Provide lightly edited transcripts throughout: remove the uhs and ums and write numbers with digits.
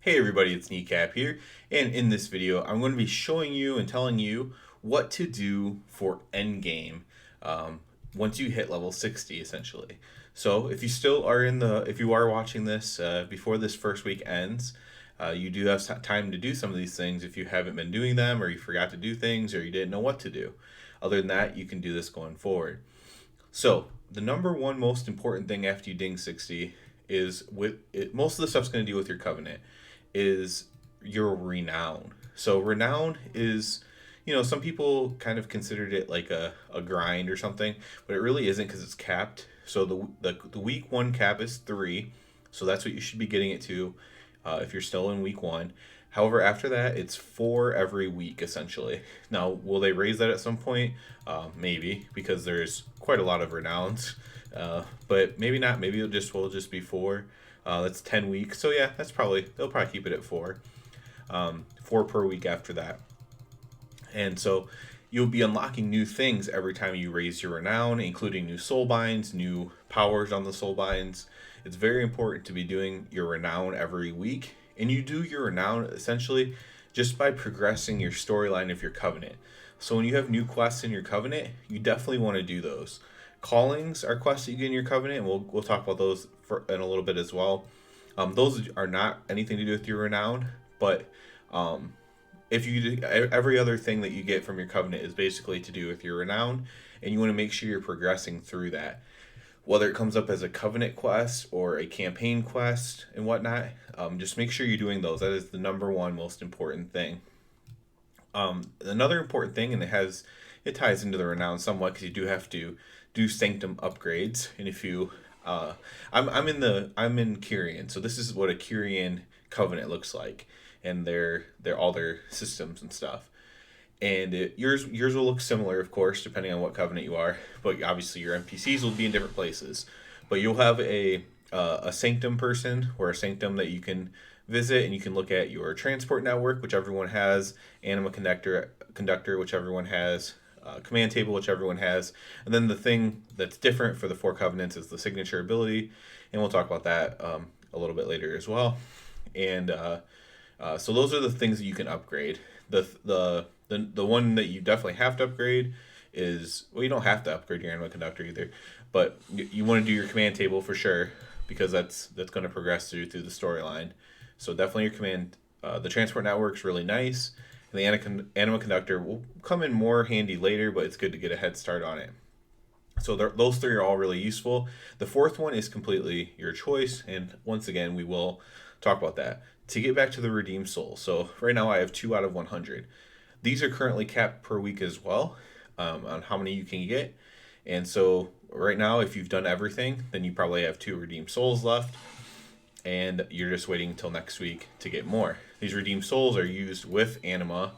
Hey everybody, it's Kneecap here, and in this video I'm going to be showing you and telling you what to do for Endgame um, once you hit level 60 essentially. So if you are watching this before this first week ends, you do have time to do some of these things if you haven't been doing them or you forgot to do things or you didn't know what to do. Other than that, you can do this going forward. So the number one most important thing after you ding 60 is with it, most of the stuff's going to deal with your covenant is your renown. So renown is, some people kind of considered it like a grind or something, but it really isn't because it's capped. So the week one cap is 3, so that's what you should be getting it to if you're still in week one. However, after that, it's 4 every week essentially. Now, will they raise that at some point? Maybe, because there's quite a lot of renowns. But maybe not. Maybe will just be 4. That's 10 weeks. So yeah, they'll probably keep it at 4. 4 per week after that. And so you'll be unlocking new things every time you raise your renown, including new soul binds, new powers on the soul binds. It's very important to be doing your renown every week, and you do your renown essentially just by progressing your storyline of your covenant. So when you have new quests in your covenant, you definitely want to do those. Callings are quests that you get in your covenant, and we'll talk about those in a little bit as well. Those are not anything to do with your renown, but if you do, every other thing that you get from your covenant is basically to do with your renown, and you want to make sure you're progressing through that, whether it comes up as a covenant quest or a campaign quest and whatnot. Just make sure you're doing those. That is the number one most important thing. Another important thing, and it ties into the renown somewhat because you do have to do sanctum upgrades. And if you I'm in Kyrian, so this is what a Kyrian covenant looks like, and they're all their systems and stuff. And yours will look similar, of course, depending on what covenant you are. But obviously, your NPCs will be in different places. But you'll have a sanctum person or a sanctum that you can visit, and you can look at your transport network, which everyone has, Anima Conductor, which everyone has, command table, which everyone has, and then the thing that's different for the 4 covenants is the signature ability, and we'll talk about that a little bit later as well. And so those are the things that you can upgrade. The one that you definitely have to upgrade is, well, you don't have to upgrade your Anima Conductor either, but you want to do your command table for sure, because that's going to progress through the storyline. So definitely your command, the transport network's really nice, and the Anima Conductor will come in more handy later, but it's good to get a head start on it. So those 3 are all really useful. The 4th one is completely your choice, and once again, we will talk about that. To get back to the redeemed soul, so right now I have 2 out of 100. These are currently capped per week as well, on how many you can get. And so right now, if you've done everything, then you probably have 2 redeemed souls left, and you're just waiting until next week to get more. These redeemed souls are used with Anima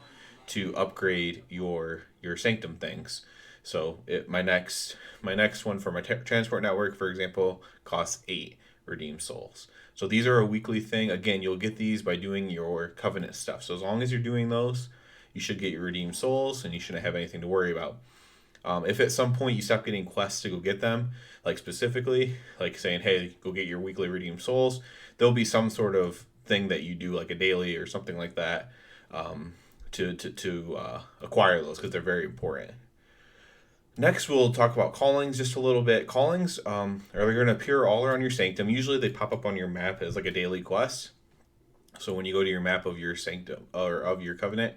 to upgrade your sanctum things. So my next one for my transport network, for example, costs 8 redeemed souls. So these are a weekly thing. Again, you'll get these by doing your covenant stuff. So as long as you're doing those, you should get your redeemed souls, and you shouldn't have anything to worry about. If at some point you stop getting quests to go get them, like specifically, like saying, hey, go get your weekly redeemed souls, there'll be some sort of thing that you do, like a daily or something like that, to acquire those, because they're very important. Next, we'll talk about callings just a little bit. Callings are going to appear all around your sanctum. Usually they pop up on your map as like a daily quest. So when you go to your map of your sanctum or of your covenant,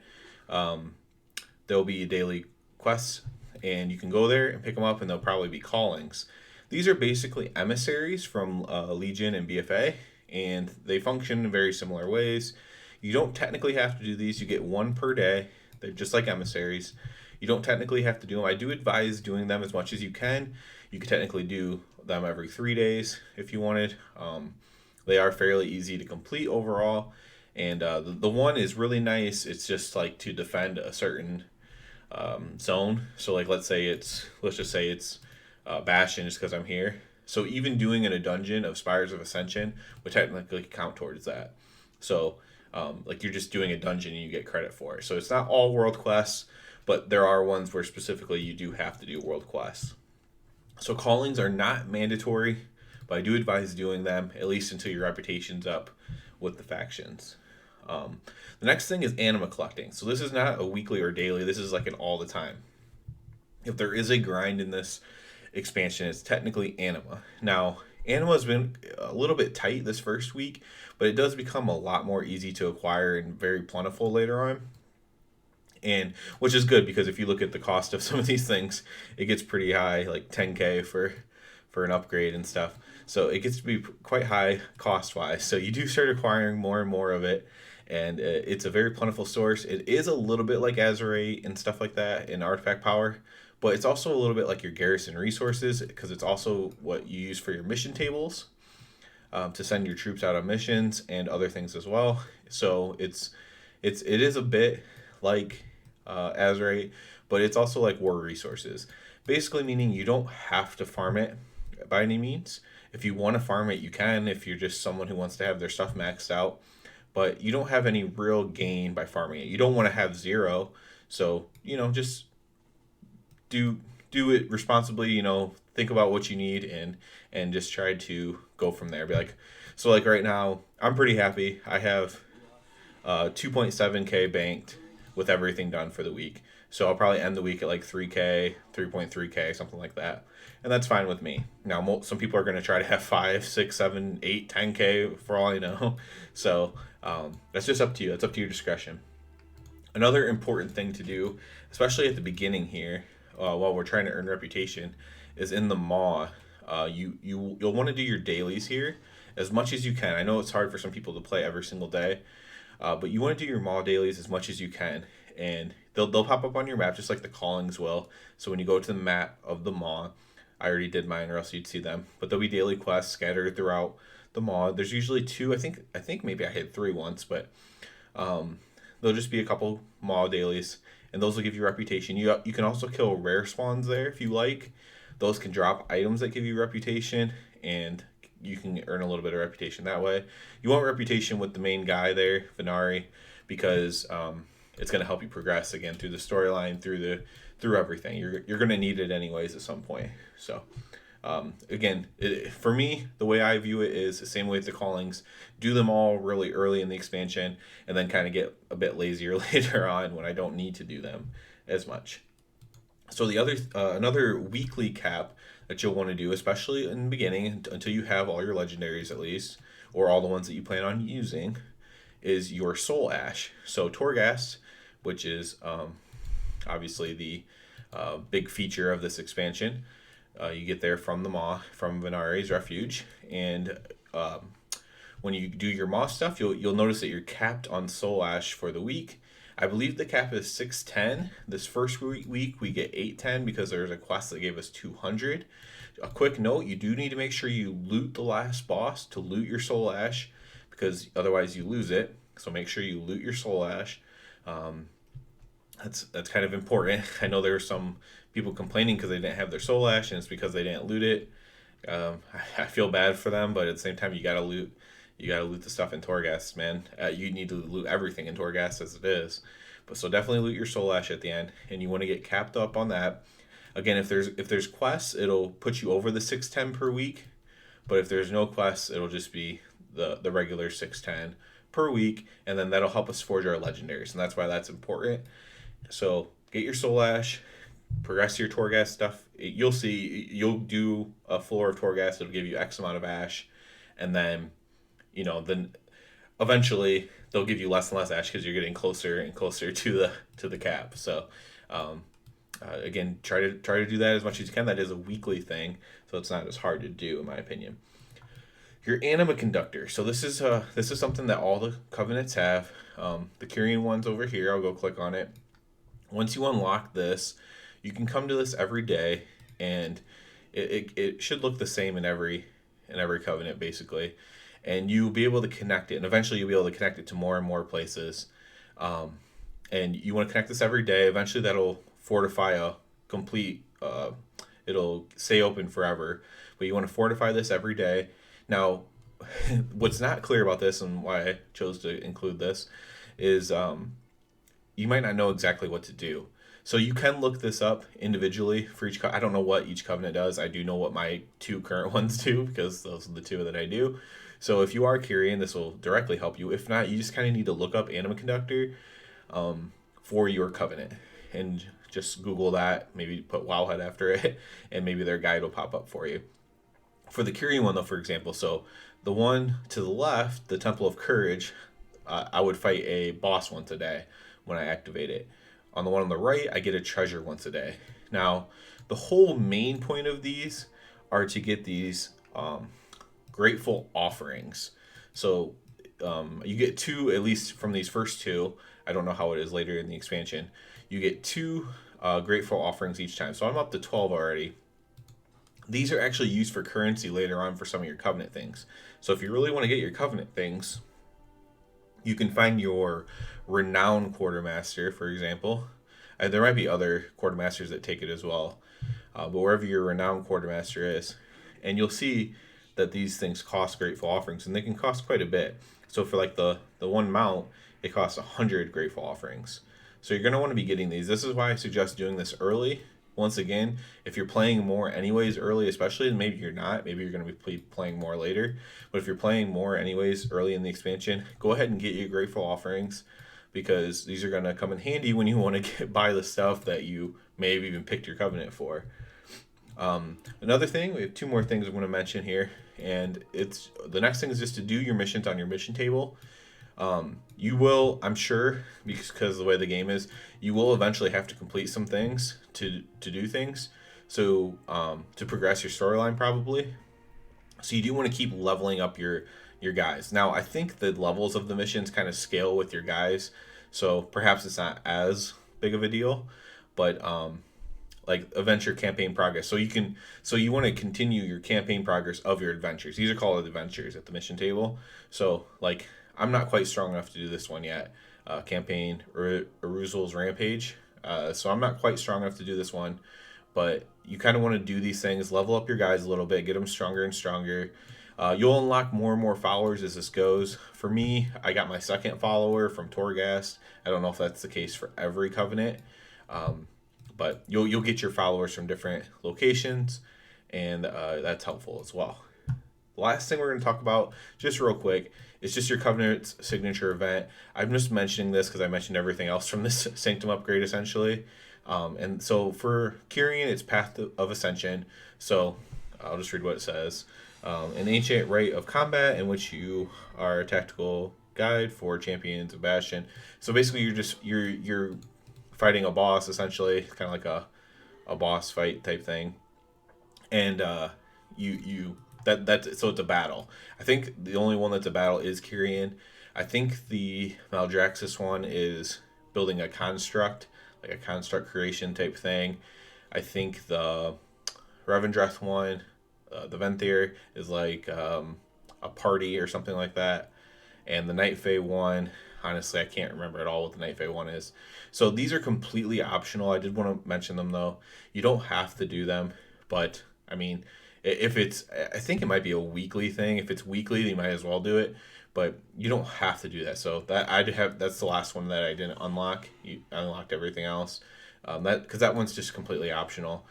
there'll be daily quests, and you can go there and pick them up, and they'll probably be callings. These are basically emissaries from Legion and BFA, and they function in very similar ways. You don't technically have to do these. You get 1 per day. They're just like emissaries. You don't technically have to do them. I do advise doing them as much as you can. You could technically do them every 3 days if you wanted. They are fairly easy to complete overall, and the one is really nice. It's just like to defend a certain zone. So like let's just say it's Bastion, just because I'm here. So even doing in a dungeon of Spires of Ascension would technically count towards that. So like you're just doing a dungeon and you get credit for it. So it's not all world quests, but there are ones where specifically you do have to do world quests. So callings are not mandatory, but I do advise doing them, at least until your reputation's up with the factions. The next thing is anima collecting. So this is not a weekly or daily. This is like an all the time. If there is a grind in this expansion, it's technically anima. Now, anima has been a little bit tight this first week, but it does become a lot more easy to acquire and very plentiful later on. And which is good because if you look at the cost of some of these things, it gets pretty high, like 10K for an upgrade and stuff. So it gets to be quite high cost wise. So you do start acquiring more and more of it, and it's a very plentiful source. It is a little bit like Azerate and stuff like that in artifact power, but it's also a little bit like your garrison resources because it's also what you use for your mission tables to send your troops out on missions and other things as well. So it is a bit like Azerate, but it's also like war resources. Basically, meaning you don't have to farm it by any means. If you want to farm it, you can. If you're just someone who wants to have their stuff maxed out, but you don't have any real gain by farming it. You don't want to have zero, so just do it responsibly. Think about what you need and just try to go from there. Be like, so like right now, I'm pretty happy. I have 2.7K banked with everything done for the week. So I'll probably end the week at like 3K, 3.3K, something like that. And that's fine with me. Now, some people are going to try to have 5, 6, 7, 8, 10K for all I know. So that's just up to you. That's up to your discretion. Another important thing to do, especially at the beginning here, while we're trying to earn reputation, is in the Maw. You'll want to do your dailies here as much as you can. I know it's hard for some people to play every single day, but you want to do your Maw dailies as much as you can, and they'll pop up on your map just like the callings will. So when you go to the map of the Maw, I already did mine, or else you'd see them. But there'll be daily quests scattered throughout the Maw. There's usually 2. I think maybe I hit 3 once, but there'll just be a couple Maw dailies, and those will give you reputation. You can also kill rare spawns there if you like. Those can drop items that give you reputation, and you can earn a little bit of reputation that way. You want reputation with the main guy there, Venari, because it's going to help you progress again through the storyline, through everything. You're going to need it anyways at some point. So again, for me, the way I view it is the same way with the callings. Do them all really early in the expansion, and then kind of get a bit lazier later on when I don't need to do them as much. So the other another weekly cap that you'll want to do, especially in the beginning, until you have all your legendaries at least, or all the ones that you plan on using, is your Soul Ash. So Torghast, which is obviously the big feature of this expansion, you get there from the Maw, from Venari's Refuge, and when you do your Maw stuff, you'll notice that you're capped on Soul Ash for the week. I believe the cap is 610. This first week we get 810 because there's a quest that gave us 200. A quick note, you do need to make sure you loot the last boss to loot your Soul Ash, because otherwise you lose it. So make sure you loot your Soul Ash. That's kind of important. I know there were some people complaining because they didn't have their Soul Ash, and it's because they didn't loot it. I feel bad for them, but at the same time, you gotta loot the stuff in Torghast, man. You need to loot everything in Torghast as it is. But so definitely loot your Soul Ash at the end, and you want to get capped up on that. Again, if there's quests, it'll put you over the 610 per week. But if there's no quests, it'll just be the regular 610 per week, and then that'll help us forge our legendaries, and that's why that's important. So get your Soul Ash, progress your Torghast stuff. You'll see, you'll do a floor of Torghast, it'll give you X amount of Ash, and then then eventually they'll give you less and less Ash because you're getting closer and closer to the cap. So again, try to do that as much as you can. That is a weekly thing, so it's not as hard to do, in my opinion. Your Anima Conductor. So this is something that all the covenants have. The Kyrian one's over here. I'll go click on it. Once you unlock this, you can come to this every day, and it should look the same in every covenant basically, and you'll be able to connect it, and eventually you'll be able to connect it to more and more places. And you want to connect this every day. Eventually that'll fortify a complete. It'll stay open forever, but you want to fortify this every day. Now, what's not clear about this and why I chose to include this is you might not know exactly what to do. So you can look this up individually for each. I don't know what each covenant does. I do know what my 2 current ones do because those are the 2 that I do. So if you are Kyrian, this will directly help you. If not, you just kind of need to look up Anima Conductor for your covenant, and just Google that. Maybe put Wowhead after it, and maybe their guide will pop up for you. For the Kyrian one, though, for example, so the one to the left, the Temple of Courage, I would fight a boss once a day when I activate it. On the one on the right, I get a treasure once a day. Now, the whole main point of these are to get these grateful offerings. So you get two, at least from these first two. I don't know how it is later in the expansion. You get two grateful offerings each time. So I'm up to 12 already. These are actually used for currency later on for some of your covenant things. So if you really want to get your covenant things, you can find your Renown quartermaster, for example. There might be other quartermasters that take it as well, but wherever your Renown quartermaster is, and you'll see that these things cost grateful offerings, and they can cost quite a bit. So for like the one mount, it costs 100 grateful offerings. So you're going to want to be getting these. This is why I suggest doing this early. Once again, if you're playing more anyways early, especially, and maybe you're not, maybe you're going to be playing more later, but if you're playing more anyways early in the expansion, go ahead and get your grateful offerings, because these are going to come in handy when you want to buy the stuff that you may have even picked your covenant for. Another thing, we have two more things I'm going to mention here, and it's the next thing is just to do your missions on your mission table. You will, I'm sure, because the way the game is, you will eventually have to complete some things to do things. So to progress your storyline, probably. So you do want to keep leveling up your guys. Now, I think the levels of the missions kind of scale with your guys, so perhaps it's not as big of a deal, but like adventure campaign progress. So you want to continue your campaign progress of your adventures. These are called adventures at the mission table. So like, I'm not quite strong enough to do this one yet. Campaign Uruzul's Rampage. So I'm not quite strong enough to do this one, but you kind of want to do these things, level up your guys a little bit, get them stronger and stronger. You'll unlock more and more followers as this goes. For me, I got my second follower from Torghast. I don't know if that's the case for every covenant, but you'll get your followers from different locations, and that's helpful as well. The last thing we're going to talk about, just real quick, is just your Covenant's signature event. I'm just mentioning this because I mentioned everything else from this Sanctum upgrade, essentially. And so for Kyrian, it's Path of Ascension. So I'll just read what it says. An ancient rite of combat in which you are a tactical guide for champions of Bastion. So basically, you're fighting a boss, essentially, kind of like a boss fight type thing, and so it's a battle. I think the only one that's a battle is Kyrian. I think the Maldraxxus one is building a construct, like a construct creation type thing. I think the Revendreth one, the Venthyr, is like a party or something like that. And the Night Fae one, honestly, I can't remember at all what the Night Fae one is. So these are completely optional. I did want to mention them, though. You don't have to do them, but, I mean, if it's, I think it might be a weekly thing. If it's weekly, you might as well do it, but you don't have to do that. So that's the last one that I didn't unlock. I unlocked everything else. Because that one's just completely optional.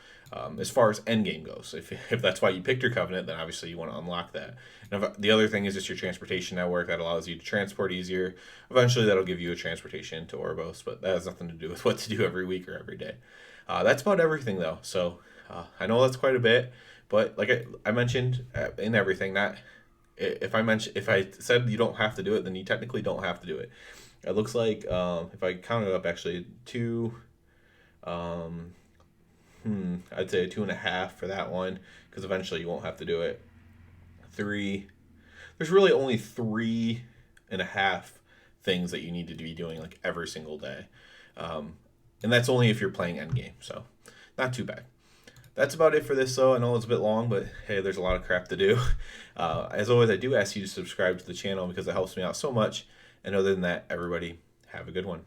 As far as Endgame goes, if that's why you picked your Covenant, then obviously you want to unlock that. And the other thing is just your transportation network that allows you to transport easier. Eventually, that'll give you a transportation to Oribos, but that has nothing to do with what to do every week or every day. That's about everything, though. So I know that's quite a bit, but like I mentioned in everything, that if I said you don't have to do it, then you technically don't have to do it. It looks like if I count it up, actually two. I'd say 2.5 for that one, because eventually you won't have to do it. 3. There's really only 3.5 things that you need to be doing like every single day, and that's only if you're playing Endgame. So not too bad. That's about it for this, though. I know it's a bit long, but hey, there's a lot of crap to do. As always, I do ask you to subscribe to the channel because it helps me out so much. And other than that, everybody, have a good one.